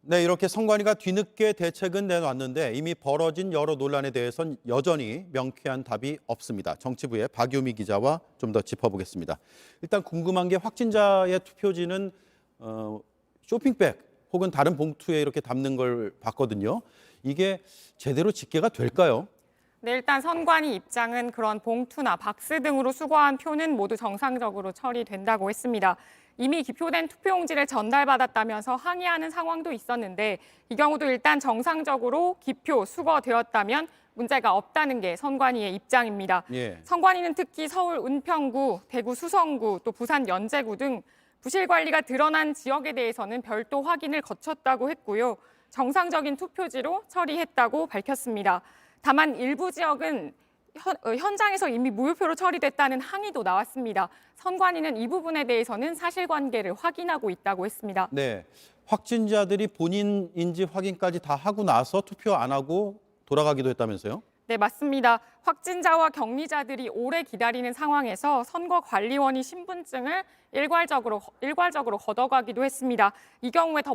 네, 이렇게 선관위가 뒤늦게 대책은 내놨는데 이미 벌어진 여러 논란에 대해선 여전히 명쾌한 답이 없습니다. 정치부의 박유미 기자와 좀 더 짚어보겠습니다. 일단 궁금한 게 확진자의 투표지는 쇼핑백 혹은 다른 봉투에 이렇게 담는 걸 봤거든요. 이게 제대로 집계가 될까요? 네, 일단 선관위 입장은 그런 봉투나 박스 등으로 수거한 표는 모두 정상적으로 처리된다고 했습니다. 이미 기표된 투표용지를 전달받았다면서 항의하는 상황도 있었는데 이 경우도 일단 정상적으로 기표 수거되었다면 문제가 없다는 게 선관위의 입장입니다. 예. 선관위는 특히 서울 은평구, 대구 수성구, 또 부산 연제구 등 부실 관리가 드러난 지역에 대해서는 별도 확인을 거쳤다고 했고요. 정상적인 투표지로 처리했다고 밝혔습니다. 다만 일부 지역은 현장에서 이미 무효표로 처리됐다는 항의도 나왔습니다. 선관위는 이 부분에 대해서는 사실관계를 확인하고 있다고 했습니다. 네, 확진자들이 본인 인지 확인까지 다 하고 나서 투표 안 하고 돌아가기도 했다면서요? 네, 맞습니다. 확진자와 격리자들이 오래 기다리는 상황에서 선거관리원이 신분증을 일괄적으로 걷어가기도 했습니다. 이 경우에 더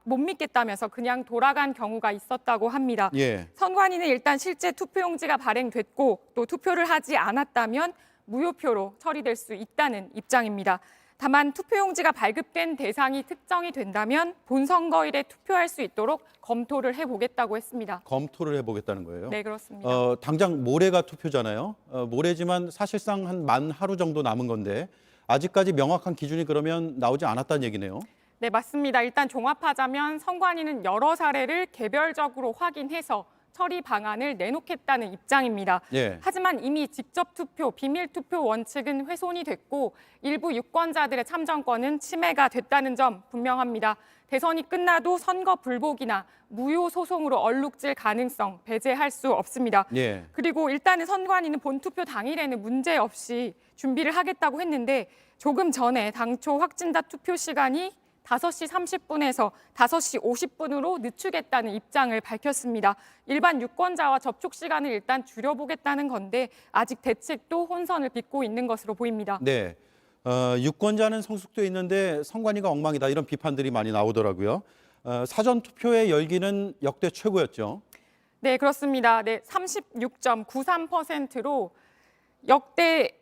못 믿겠다면서 그냥 돌아간 경우가 있었다고 합니다. 예. 선관위는 일단 실제 투표용지가 발행됐고 또 투표를 하지 않았다면 무효표로 처리될 수 있다는 입장입니다. 다만 투표용지가 발급된 대상이 특정이 된다면 본선거일에 투표할 수 있도록 검토를 해보겠다고 했습니다. 검토를 해보겠다는 거예요? 네, 그렇습니다. 당장 모레가 투표잖아요. 모레지만 사실상 한 만 하루 정도 남은 건데 아직까지 명확한 기준이 그러면 나오지 않았다는 얘기네요. 네, 맞습니다. 일단 종합하자면 선관위는 여러 사례를 개별적으로 확인해서 처리 방안을 내놓겠다는 입장입니다. 예. 하지만 이미 직접 투표, 비밀 투표 원칙은 훼손이 됐고 일부 유권자들의 참정권은 침해가 됐다는 점 분명합니다. 대선이 끝나도 선거 불복이나 무효 소송으로 얼룩질 가능성 배제할 수 없습니다. 예. 그리고 일단은 선관위는 본투표 당일에는 문제 없이 준비를 하겠다고 했는데 조금 전에 당초 확진자 투표 시간이 5시 30분에서 5시 50분으로 늦추겠다는 입장을 밝혔습니다. 일반 유권자와 접촉 시간을 일단 줄여보겠다는 건데 아직 대책도 혼선을 빚고 있는 것으로 보입니다. 네. 유권자는 성숙돼 있는데 선관위가 엉망이다 이런 비판들이 많이 나오더라고요. 사전 투표의 열기는 역대 최고였죠. 네, 그렇습니다. 네, 36.93%로 역대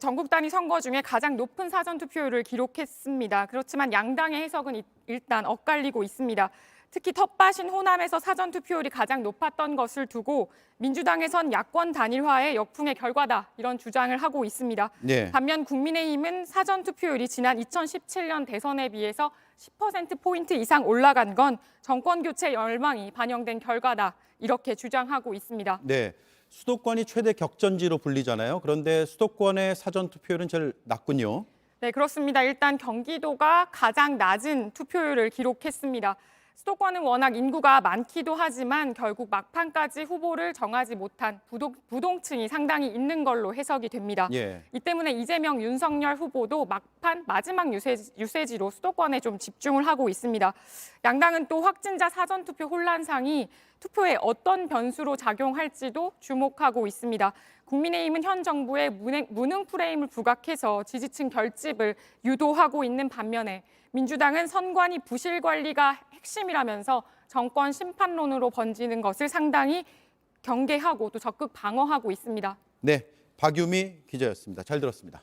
전국 단위 선거 중에 가장 높은 사전 투표율을 기록했습니다. 그렇지만 양당의 해석은 일단 엇갈리고 있습니다. 특히 텃밭인 호남에서 사전 투표율이 가장 높았던 것을 두고 민주당에선 야권 단일화의 역풍의 결과다 이런 주장을 하고 있습니다. 네. 반면 국민의힘은 사전 투표율이 지난 2017년 대선에 비해서 10%포인트 이상 올라간 건 정권 교체 열망이 반영된 결과다 이렇게 주장하고 있습니다. 네. 수도권이 최대 격전지로 불리잖아요. 그런데 수도권의 사전 투표율은 제일 낮군요. 네, 그렇습니다. 일단 경기도가 가장 낮은 투표율을 기록했습니다. 수도권은 워낙 인구가 많기도 하지만 결국 막판까지 후보를 정하지 못한 부동층이 상당히 있는 걸로 해석이 됩니다. 예. 이 때문에 이재명, 윤석열 후보도 막판 마지막 유세지로 수도권에 좀 집중을 하고 있습니다. 양당은 또 확진자 사전투표 혼란상이 투표에 어떤 변수로 작용할지도 주목하고 있습니다. 국민의힘은 현 정부의 무능 프레임을 부각해서 지지층 결집을 유도하고 있는 반면에 민주당은 선관위 부실 관리가 핵심이라면서 정권 심판론으로 번지는 것을 상당히 경계하고 또 적극 방어하고 있습니다. 네, 박유미 기자였습니다. 잘 들었습니다.